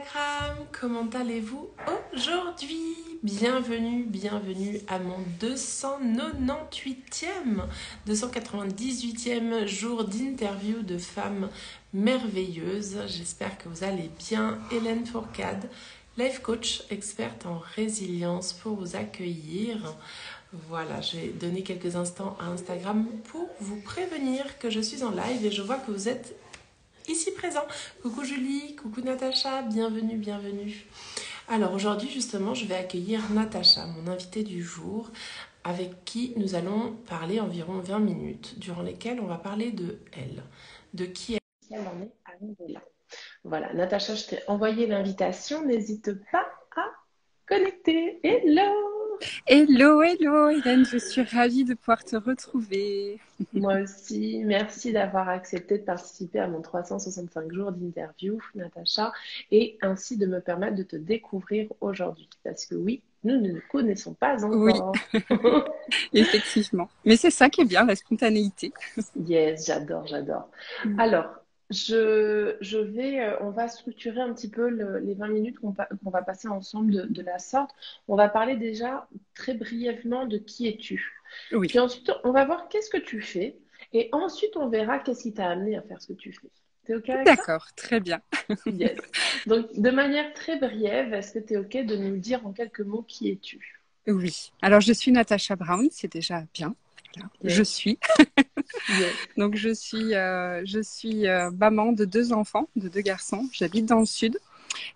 Instagram, comment allez-vous aujourd'hui? Bienvenue à mon 298e jour d'interview de femmes merveilleuses. J'espère que vous allez bien. Hélène Fourcade, life coach, experte en résilience pour vous accueillir. Voilà, j'ai donné quelques instants à Instagram pour vous prévenir que je suis en live et je vois que vous êtes ici présent. Coucou Julie, coucou Natacha, bienvenue. Alors aujourd'hui justement, je vais accueillir Natacha, mon invitée du jour, avec qui nous allons parler environ 20 minutes, durant lesquelles on va parler de elle, de qui elle en est arrivée là. Voilà, Natacha, je t'ai envoyé l'invitation, n'hésite pas à connecter. Hello! Hello, Hélène, je suis ravie de pouvoir te retrouver. Moi aussi, merci d'avoir accepté de participer à mon 365 jours d'interview, Natacha, et ainsi de me permettre de te découvrir aujourd'hui. Parce que oui, nous ne nous connaissons pas Oui, encore. effectivement. Mais c'est ça qui est bien, la spontanéité. Yes, j'adore. Mm. Alors, on va structurer un petit peu les 20 minutes qu'on va passer ensemble de la sorte. On va parler déjà très brièvement de qui es-tu. Oui, Puis ensuite, on va voir qu'est-ce que tu fais. Et ensuite, on verra qu'est-ce qui t'a amené à faire ce que tu fais. T'es OK avec ça? d'accord, très bien. Yes. Donc, de manière très brève, est-ce que tu es OK de nous dire en quelques mots qui es-tu? Oui. Alors, je suis Natacha Brown, c'est déjà bien. Voilà. Je Yes. suis. Yes. Donc, je suis maman de 2 enfants, de 2 garçons. J'habite dans le sud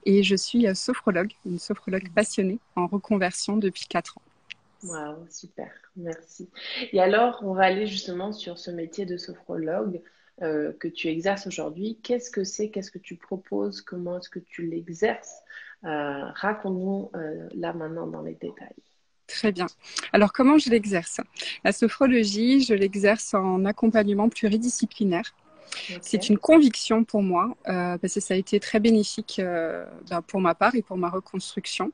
et je suis sophrologue, une sophrologue passionnée en reconversion depuis 4 ans. Waouh, super, merci. Et alors, on va aller justement sur ce métier de sophrologue que tu exerces aujourd'hui. Qu'est-ce que c'est? Qu'est-ce que tu proposes? Comment est-ce que tu l'exerces? Raconte-nous là maintenant dans les détails. Très bien. Alors, comment je l'exerce? La sophrologie, je l'exerce en accompagnement pluridisciplinaire. Ok. C'est une conviction pour moi, parce que ça a été très bénéfique pour ma part et pour ma reconstruction.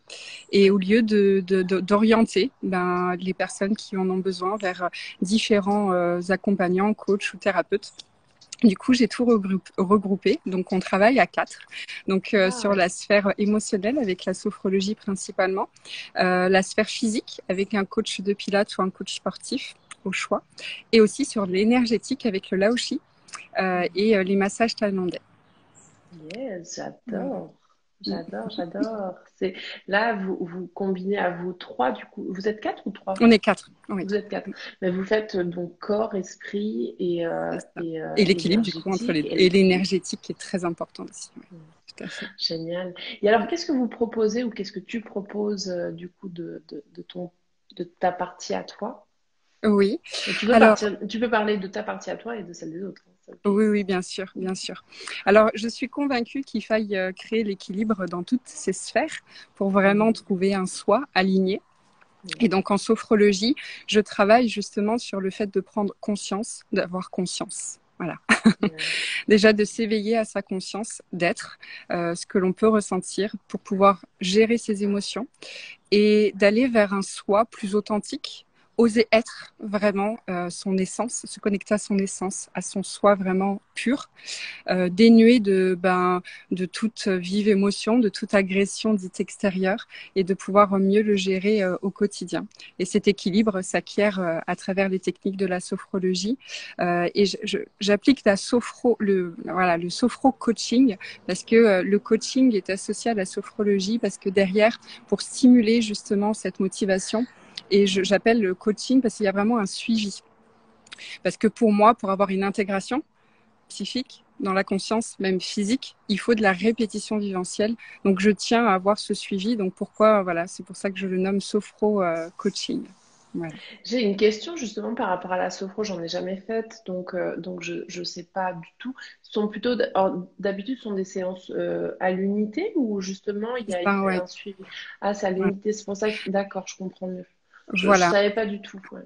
Et au lieu d'orienter les personnes qui en ont besoin vers différents accompagnants, coachs ou thérapeutes. Du coup, j'ai tout regroupé. Donc, on travaille à 4. Donc, sur Ah, la sphère émotionnelle avec la sophrologie principalement, la sphère physique avec un coach de pilates ou un coach sportif au choix, et aussi sur l'énergétique avec le laoshi et les massages thaïlandais. yes, Voilà. j'adore. C'est là, vous combinez à vous trois, du coup. Vous êtes quatre ou trois? On est 4, oui. Vous êtes quatre. Mais vous faites donc corps, esprit C'est ça. Et l'équilibre, du coup, entre énergétique les deux. et Et l'équilibre. l'énergétique qui est très important aussi. Oui, Hmm. tout à fait. Génial. Et alors, qu'est-ce que vous proposez ou qu'est-ce que tu proposes du coup de ta partie à toi? Oui. Et Alors, tu peux parler de ta partie à toi et de celle des autres, hein, c'est OK. oui, bien sûr, bien sûr. Alors, je suis convaincue qu'il faille créer l'équilibre dans toutes ces sphères pour vraiment Mhm. trouver un soi aligné. Et Mhm. donc, en sophrologie, je travaille justement sur le fait de prendre conscience, d'avoir conscience. Voilà. Ouais. Déjà, de s'éveiller à sa conscience, d'être, ce que l'on peut ressentir pour pouvoir gérer ses émotions et d'aller vers un soi plus authentique, oser être vraiment son essence, se connecter à son essence, à son soi vraiment pur, dénué de toute vive émotion, de toute agression dite extérieure et de pouvoir mieux le gérer au quotidien. Et cet équilibre s'acquiert à travers les techniques de la sophrologie. Et j'applique le sophro-coaching parce que le coaching est associé à la sophrologie parce que derrière, pour stimuler justement cette motivation, et j'appelle le coaching parce qu'il y a vraiment un suivi. Parce que pour moi, pour avoir une intégration psychique, dans la conscience, même physique, il faut de la répétition viventielle. Donc, je tiens à avoir ce suivi. Donc, voilà, c'est pour ça que je le nomme sophro-coaching. Voilà. J'ai une question justement par rapport à la sophro, j'en ai jamais faite, donc je sais pas du tout. Ce sont plutôt, d'habitude, ce sont des séances à l'unité ou justement il y a Ouais, un suivi? Ah, c'est à ouais. l'unité, c'est pour ça que, d'accord, je comprends mieux. Je Voilà. savais pas du tout. Ouais.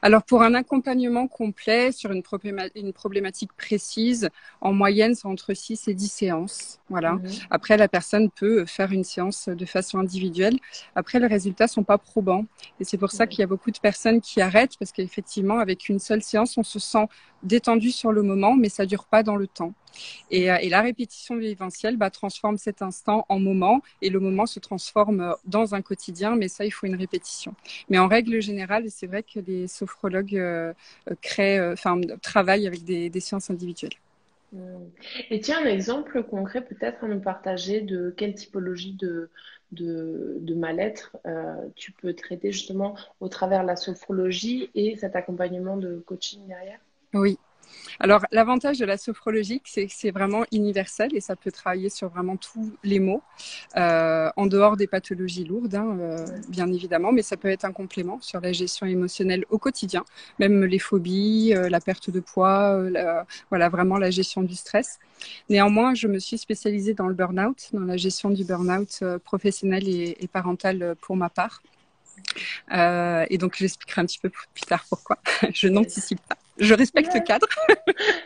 Alors, pour un accompagnement complet sur une problématique précise, en moyenne, c'est entre 6 et 10 séances. Voilà. Mhm. Après, la personne peut faire une séance de façon individuelle. Après, les résultats sont pas probants. Et c'est pour ça Ouais. qu'il y a beaucoup de personnes qui arrêtent parce qu'effectivement, avec une seule séance, on se sent détendu sur le moment, mais ça dure pas dans le temps. Et la répétition vivencielle transforme cet instant en moment et le moment se transforme dans un quotidien, mais ça, il faut une répétition. Mais en règle générale, c'est vrai que les sophrologues travaillent avec des séances individuelles. Et tiens, un exemple concret peut-être à nous partager de quelle typologie de mal-être tu peux traiter justement au travers de la sophrologie et cet accompagnement de coaching derrière? Oui. Alors, l'avantage de la sophrologie, c'est que c'est vraiment universel et ça peut travailler sur vraiment tous les maux, en dehors des pathologies lourdes, bien évidemment, mais ça peut être un complément sur la gestion émotionnelle au quotidien, même les phobies, la perte de poids, voilà, vraiment la gestion du stress. Néanmoins, je me suis spécialisée dans le burn-out, dans la gestion du burn-out professionnel et parental pour ma part. Et donc, j'expliquerai un petit peu plus tard pourquoi. Je n'anticipe pas. Je respecte le cadre.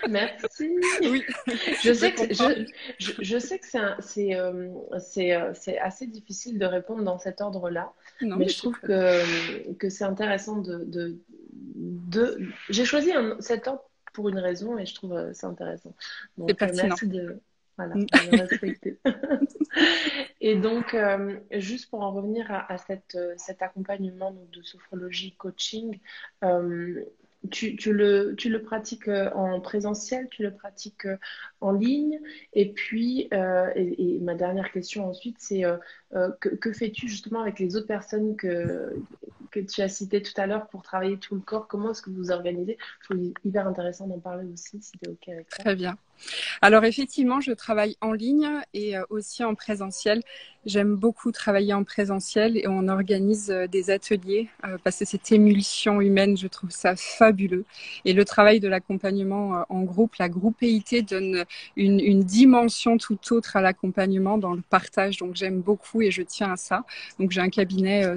Merci. Oui, Je sais que c'est assez difficile de répondre dans cet ordre-là, non, mais mais je c'est trouve très bien. que c'est intéressant J'ai choisi cet ordre pour une raison et je trouve c'est intéressant. C'est Donc, pertinent. merci voilà, de le respecter. Et donc, juste pour en revenir à cet accompagnement donc, de sophrologie coaching, euh, tu le pratiques en présentiel, tu le pratiques en ligne. Et puis, et ma dernière question ensuite, c'est que fais-tu justement avec les autres personnes que tu as citées tout à l'heure pour travailler tout le corps? Comment est-ce que vous vous organisez? Je trouve hyper intéressant d'en parler aussi, si tu es OK avec ça. Très bien. Alors effectivement, je travaille en ligne et aussi en présentiel. J'aime beaucoup travailler en présentiel et on organise des ateliers parce que cette émulsion humaine, je trouve ça fabuleux. Et le travail de l'accompagnement en groupe, la groupéité donne une dimension tout autre à l'accompagnement dans le partage. Donc j'aime beaucoup et je tiens à ça. Donc j'ai un cabinet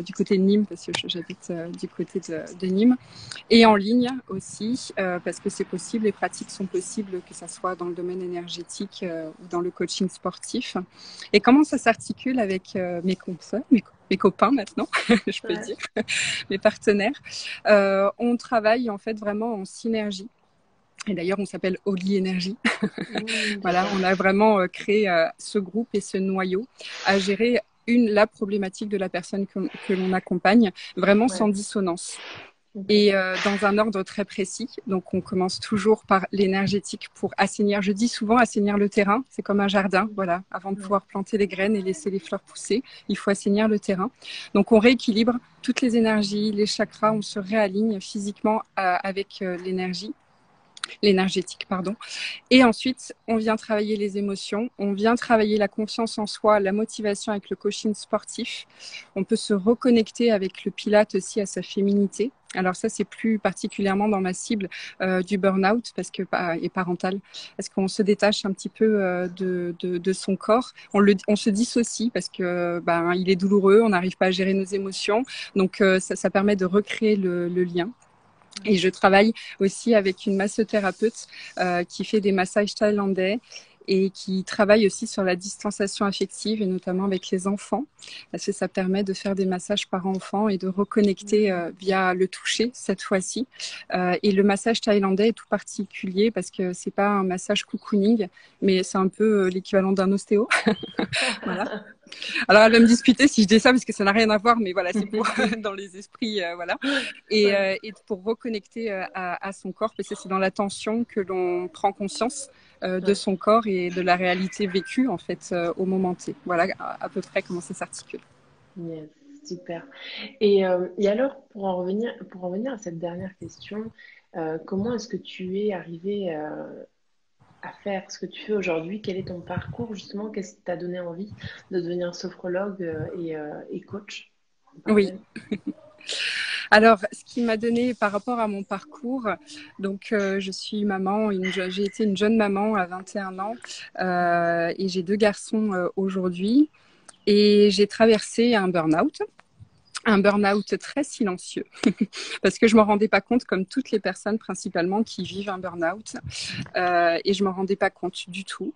du côté de Nîmes parce que j'habite du côté de Nîmes et en ligne aussi parce que c'est possible, les pratiques sont possibles que ça soit dans le domaine énergétique ou dans le coaching sportif. Et comment ça s'articule avec mes consoeurs, mes copains maintenant, je peux Ouais. dire, mes partenaires. On travaille en fait vraiment en synergie. Et d'ailleurs, on s'appelle Oli Énergie. Voilà, on D'accord. a vraiment créé ce groupe et ce noyau à gérer la problématique de la personne que l'on accompagne, vraiment Ouais. sans dissonance. Ok. Et dans un ordre très précis. Donc, on commence toujours par l'énergétique pour assainir. Je dis souvent assainir le terrain. C'est comme un jardin. Voilà. Avant de Ouais. pouvoir planter les graines et laisser les fleurs pousser, il faut assainir le terrain. Donc, on rééquilibre toutes les énergies, les chakras. On se réaligne physiquement avec l'énergétique, pardon. Et ensuite, on vient travailler les émotions, on vient travailler la confiance en soi, la motivation avec le coaching sportif. On peut se reconnecter avec le pilate aussi à sa féminité. Alors ça, c'est plus particulièrement dans ma cible du burn-out et parental, parce qu'on se détache un petit peu de son corps. On se dissocie parce que il est douloureux, on n'arrive pas à gérer nos émotions. Donc ça permet de recréer le lien. Et je travaille aussi avec une massothérapeute qui fait des massages thaïlandais et qui travaille aussi sur la distanciation affective et notamment avec les enfants parce que ça permet de faire des massages par enfant et de reconnecter via le toucher cette fois-ci. Et le massage thaïlandais est tout particulier parce que c'est pas un massage cocooning, mais c'est un peu l'équivalent d'un ostéo. Voilà. Alors, elle va me disputer si je dis ça parce que ça n'a rien à voir, mais voilà, c'est pour dans les esprits, voilà. Ouais. Et pour reconnecter à son corps, parce que c'est dans l'attention que l'on prend conscience de Ouais. son corps et de la réalité vécue en fait au moment T. Voilà à peu près comment ça s'articule. Yes, super. Et alors, pour en revenir à cette dernière question, comment est-ce que tu es arrivé à faire ce que tu fais aujourd'hui? Quel est ton parcours justement? Qu'est-ce qui t'a donné envie de devenir sophrologue et coach en Oui. parallèle? Alors, ce qui m'a donné par rapport à mon parcours, donc je suis maman, j'ai été une jeune maman à 21 ans et j'ai deux garçons aujourd'hui et j'ai traversé un burn-out très silencieux parce que je m'en rendais pas compte comme toutes les personnes principalement qui vivent un burn-out et je m'en rendais pas compte du tout.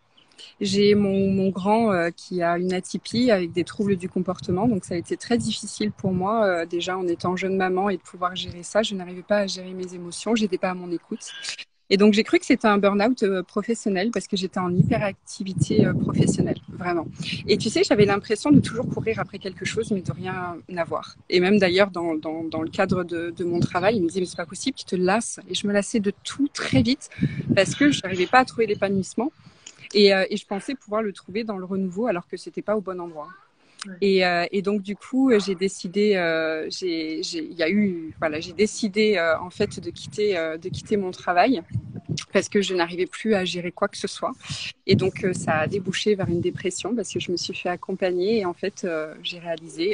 J'ai mon grand qui a une atypie avec des troubles du comportement, donc ça a été très difficile pour moi déjà en étant jeune maman et de pouvoir gérer ça. Je n'arrivais pas à gérer mes émotions, j'étais pas à mon écoute. Et donc, j'ai cru que c'était un burn-out professionnel parce que j'étais en hyperactivité professionnelle, vraiment. Et tu sais, j'avais l'impression de toujours courir après quelque chose, mais de rien avoir. Et même d'ailleurs, dans le cadre de mon travail, il me disait, mais c'est pas possible, tu te lasses. Et je me lassais de tout très vite parce que je n'arrivais pas à trouver l'épanouissement. Et je pensais pouvoir le trouver dans le renouveau alors que c'était pas au bon endroit. Ouais. Et donc du coup, j'ai décidé, j'ai décidé en fait de quitter mon travail parce que je n'arrivais plus à gérer quoi que ce soit. Et donc ça a débouché vers une dépression parce que je me suis fait accompagner et en fait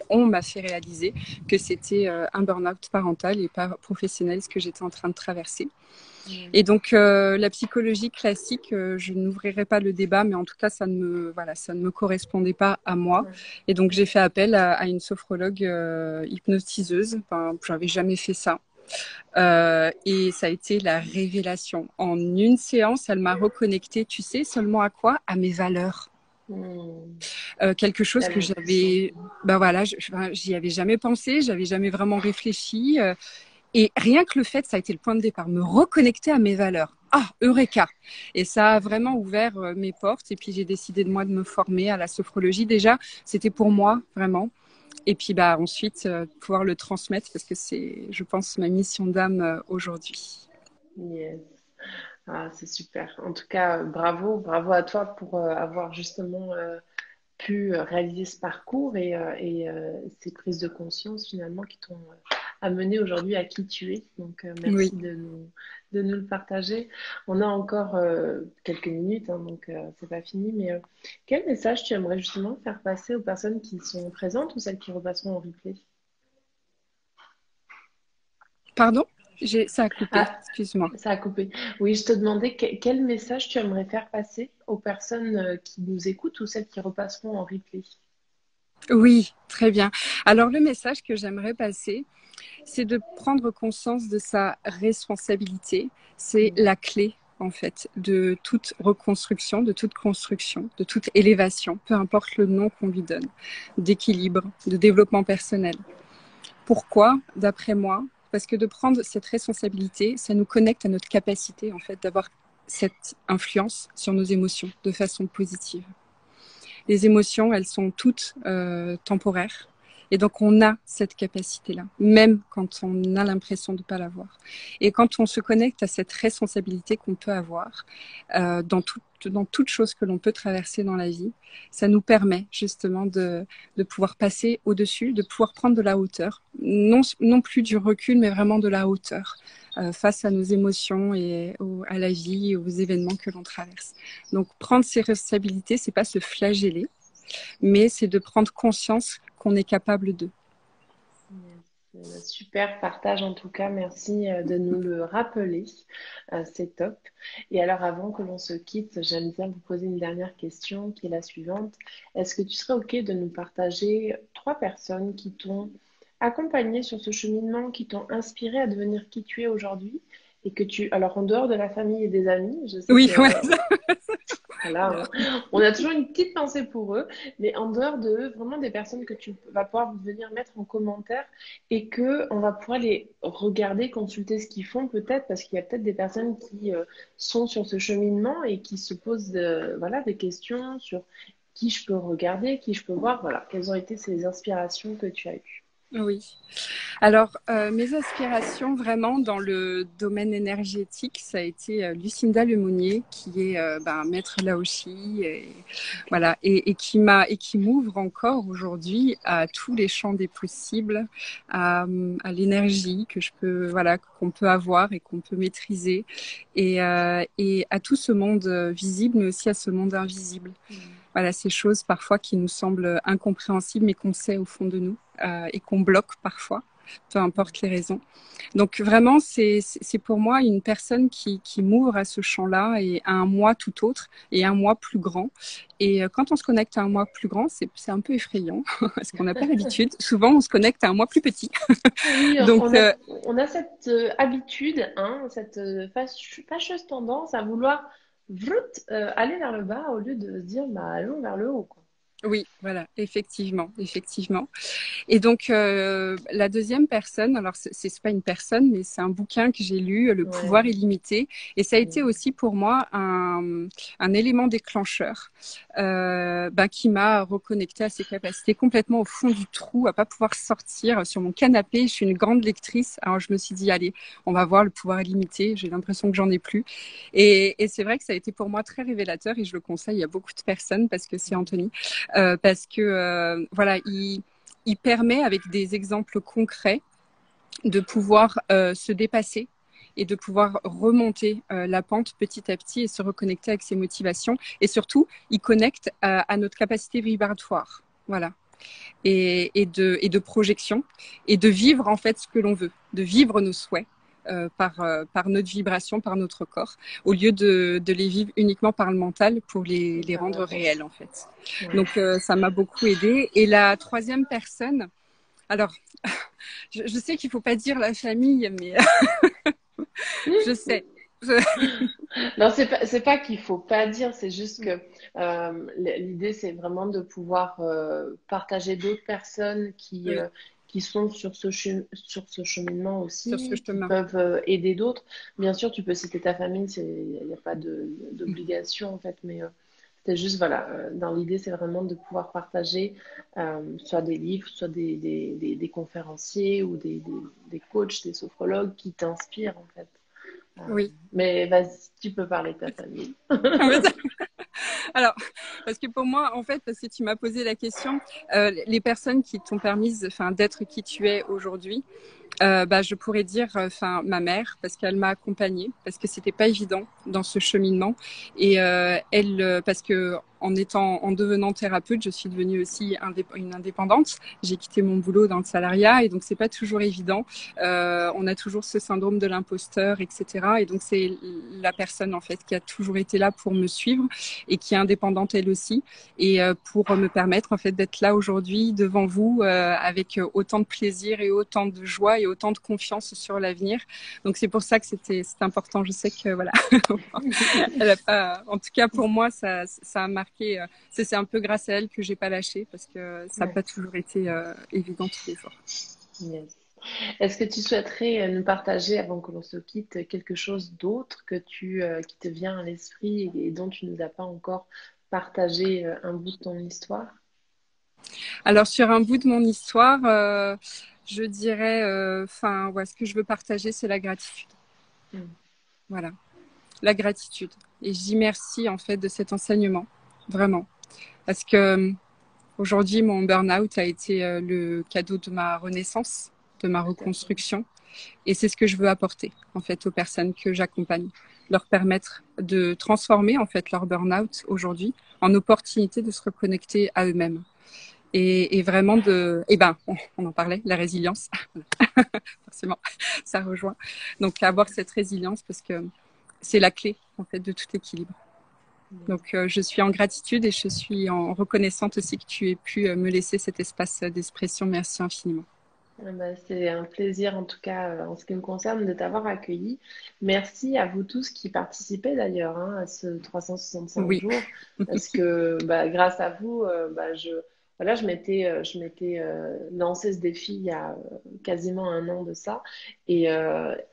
on m'a fait réaliser que c'était un burn-out parental et pas professionnel ce que j'étais en train de traverser. Et donc la psychologie classique, je n'ouvrirai pas le débat, mais en tout cas ça ne me correspondait pas à moi. Et donc j'ai fait appel à une sophrologue hypnotiseuse. Enfin, j'avais jamais fait ça. Et ça a été la révélation. En une séance, elle m'a reconnecté, tu sais, seulement à quoi? À mes valeurs. Quelque chose que j'avais, j'y avais jamais pensé, j'avais jamais vraiment réfléchi. Et rien que le fait, ça a été le point de départ, me reconnecter à mes valeurs. Ah, Eureka! Et ça a vraiment ouvert mes portes. Et puis j'ai décidé de moi de me former à la sophrologie. Déjà, c'était pour moi vraiment. Et puis ensuite pouvoir le transmettre parce que c'est, je pense, ma mission d'âme aujourd'hui. Yes. Ah, c'est super. En tout cas, bravo à toi pour avoir justement pu réaliser ce parcours et ces prises de conscience finalement qui t'ont amené aujourd'hui à qui tu es. Donc, Oui. merci de nous le partager. On a encore quelques minutes, hein, donc c'est pas fini. Mais quel message tu aimerais justement faire passer aux personnes qui sont présentes ou celles qui repasseront en replay? Pardon? Ça a coupé, Ah, excuse-moi. ça a coupé. Oui, je te demandais quel message tu aimerais faire passer aux personnes qui nous écoutent ou celles qui repasseront en replay. Oui, très bien. Alors le message que j'aimerais passer, c'est de prendre conscience de sa responsabilité. C'est la clé, en fait, de toute reconstruction, de toute construction, de toute élévation, peu importe le nom qu'on lui donne, d'équilibre, de développement personnel. Pourquoi, d'après moi? Parce que de prendre cette responsabilité, ça nous connecte à notre capacité, en fait, d'avoir cette influence sur nos émotions de façon positive. Les émotions, elles sont toutes temporaires. Et donc, on a cette capacité-là, même quand on a l'impression de ne pas l'avoir. Et quand on se connecte à cette responsabilité qu'on peut avoir dans toute chose que l'on peut traverser dans la vie, ça nous permet justement de pouvoir passer au-dessus, de pouvoir prendre de la hauteur. Non plus du recul, mais vraiment de la hauteur face à nos émotions et à la vie et aux événements que l'on traverse. Donc, prendre ses responsabilités, c'est pas se flageller, mais c'est de prendre conscience qu'on est capable de. Super partage en tout cas, merci de nous le rappeler, c'est top. Et alors avant que l'on se quitte, j'aime bien vous poser une dernière question qui est la suivante. Est-ce que tu serais OK de nous partager 3 personnes qui t'ont accompagné sur ce cheminement, qui t'ont inspiré à devenir qui tu es aujourd'hui et que alors en dehors de la famille et des amis, je sais Oui, que ouais. voilà, hein. On a toujours une petite pensée pour eux, mais en dehors de eux, vraiment des personnes que tu vas pouvoir venir mettre en commentaire et que on va pouvoir les regarder, consulter ce qu'ils font peut-être, parce qu'il y a peut-être des personnes qui sont sur ce cheminement et qui se posent voilà, des questions sur qui je peux regarder, qui je peux voir, voilà, quelles ont été ces inspirations que tu as eues. Oui. Alors, mes aspirations vraiment dans le domaine énergétique, ça a été Lucinda Lemonnier, qui est maître Laoshi, voilà, et qui m'ouvre encore aujourd'hui à tous les champs des possibles, à l'énergie que je peux, voilà, qu'on peut avoir et qu'on peut maîtriser, et à tout ce monde visible, mais aussi à ce monde invisible. Voilà, ces choses parfois qui nous semblent incompréhensibles, mais qu'on sait au fond de nous et qu'on bloque parfois, peu importe les raisons. Donc vraiment, c'est pour moi une personne qui m'ouvre à ce champ-là et à un moi tout autre et un moi plus grand. Et quand on se connecte à un moi plus grand, c'est un peu effrayant parce qu'on n'a pas l'habitude. Souvent, on se connecte à un moi plus petit. Oui, Donc, on a cette habitude, hein, cette fâcheuse tendance à vouloir aller vers le bas au lieu de se dire bah, allons vers le haut, quoi. Oui, voilà, effectivement, effectivement. Et donc, la deuxième personne, alors c'est pas une personne, mais c'est un bouquin que j'ai lu, Le Ouais. pouvoir illimité. Et ça a été aussi pour moi un élément déclencheur qui m'a reconnecté à ses capacités complètement au fond du trou, à pas pouvoir sortir sur mon canapé. Je suis une grande lectrice. Alors, je me suis dit, allez, on va voir Le pouvoir illimité. J'ai l'impression que j'en ai plus. Et c'est vrai que ça a été pour moi très révélateur et je le conseille à beaucoup de personnes parce que c'est Anthony. Parce que voilà, il permet avec des exemples concrets de pouvoir se dépasser et de pouvoir remonter la pente petit à petit et se reconnecter avec ses motivations. Et surtout, il connecte à notre capacité vibratoire. Voilà. Et de projection et de vivre en fait ce que l'on veut, de vivre nos souhaits. Par notre vibration, par notre corps, au lieu de les vivre uniquement par le mental pour les rendre réels en fait. Ouais. Donc ça m'a beaucoup aidé. Et la troisième personne, alors je sais qu'il faut pas dire la famille, mais je sais. Non, c'est pas qu'il faut pas dire, c'est juste que l'idée, c'est vraiment de pouvoir partager d'autres personnes Oui, qui sont sur sur ce cheminement sur ce aussi, qui chemin. peuvent aider d'autres. Bien sûr, tu peux citer ta famille, il n'y a pas d'obligation en fait, mais c'est juste, voilà, dans l'idée, c'est vraiment de pouvoir partager soit des livres, soit des conférenciers ou des coachs, des sophrologues qui t'inspirent en fait. Euh, Oui. mais vas-y, tu peux parler de ta famille. Alors, parce que pour moi, en fait, parce que tu m'as posé la question, les personnes qui t'ont permis, enfin, d'être qui tu es aujourd'hui, je pourrais dire, enfin, ma mère, parce qu'elle m'a accompagnée, parce que c'était pas évident dans ce cheminement, et elle, parce que en devenant thérapeute, je suis devenue aussi une indépendante. J'ai quitté mon boulot dans le salariat, et donc c'est pas toujours évident. On a toujours ce syndrome de l'imposteur, etc. Et donc c'est la personne en fait qui a toujours été là pour me suivre et qui est indépendante elle aussi, et pour me permettre en fait d'être là aujourd'hui devant vous avec autant de plaisir et autant de joie et autant de confiance sur l'avenir. Donc c'est pour ça que c'est important. Je sais que voilà, elle a pas, en tout cas pour moi ça a marqué. C'est un peu grâce à elle que j'ai pas lâché parce que ça n'a Ouais. pas toujours été évident tous les jours. Yes. Est-ce que tu souhaiterais nous partager, avant que l'on se quitte, quelque chose d'autre qui te vient à l'esprit et dont tu ne nous as pas encore partagé un bout de ton histoire? Alors sur un bout de mon histoire, je dirais, enfin, ce que je veux partager, c'est la gratitude. Mm. Voilà, la gratitude. Et je dis merci en fait de cet enseignement, vraiment, parce que aujourd'hui mon burn-out a été le cadeau de ma renaissance, de ma Tout à fait. reconstruction, et c'est ce que je veux apporter en fait aux personnes que j'accompagne, leur permettre de transformer en fait leur burn-out aujourd'hui en opportunité de se reconnecter à eux-mêmes. Et vraiment on en parlait, la résilience, forcément, ça rejoint. Donc avoir cette résilience parce que c'est la clé en fait de tout équilibre. Donc je suis en gratitude et je suis en reconnaissante aussi que tu aies pu me laisser cet espace d'expression. Merci infiniment. C'est un plaisir, en tout cas, en ce qui me concerne, de t'avoir accueilli. Merci à vous tous qui participez d'ailleurs à ce 365 Oui, jours, parce que grâce à vous, voilà, je m'étais lancé ce défi il y a quasiment un an de ça. Et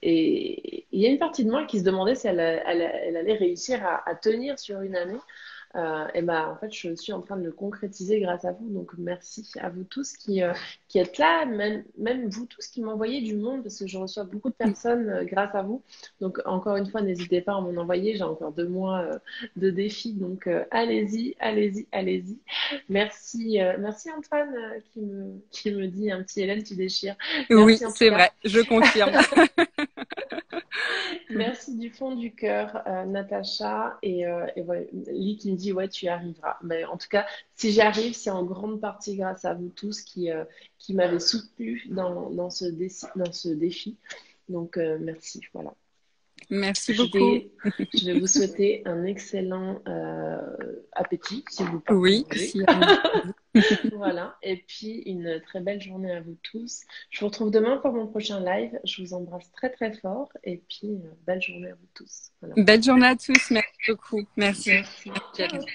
il y a une partie de moi qui se demandait si elle allait réussir à tenir sur une année. En fait, je suis en train de le concrétiser grâce à vous. Donc, merci à vous tous qui êtes là, même vous tous qui m'envoyez du monde, parce que je reçois beaucoup de personnes grâce à vous. Donc, encore une fois, n'hésitez pas à m'en envoyer. J'ai encore 2 mois de défi. Donc, allez-y, allez-y, allez-y. Merci Antoine qui me dit un petit Hélène, tu déchires. oui, Merci en tout c'est cas. vrai, je confirme. Merci du fond du cœur, Natacha. Et voilà, Lee qui me dit, ouais, tu y arriveras. Mais en tout cas, si j'y arrive, c'est en grande partie grâce à vous tous qui m'avez soutenu dans ce défi. Donc, merci. Voilà. Merci Je beaucoup. vais, je vais vous souhaiter un excellent appétit si vous partez Oui, manger. si, Voilà. Et puis, une très belle journée à vous tous. Je vous retrouve demain pour mon prochain live. Je vous embrasse très, très fort. Et puis, belle journée à vous tous. Voilà. belle journée à tous. Merci beaucoup. Merci. Merci. Merci, Ciao. Alice.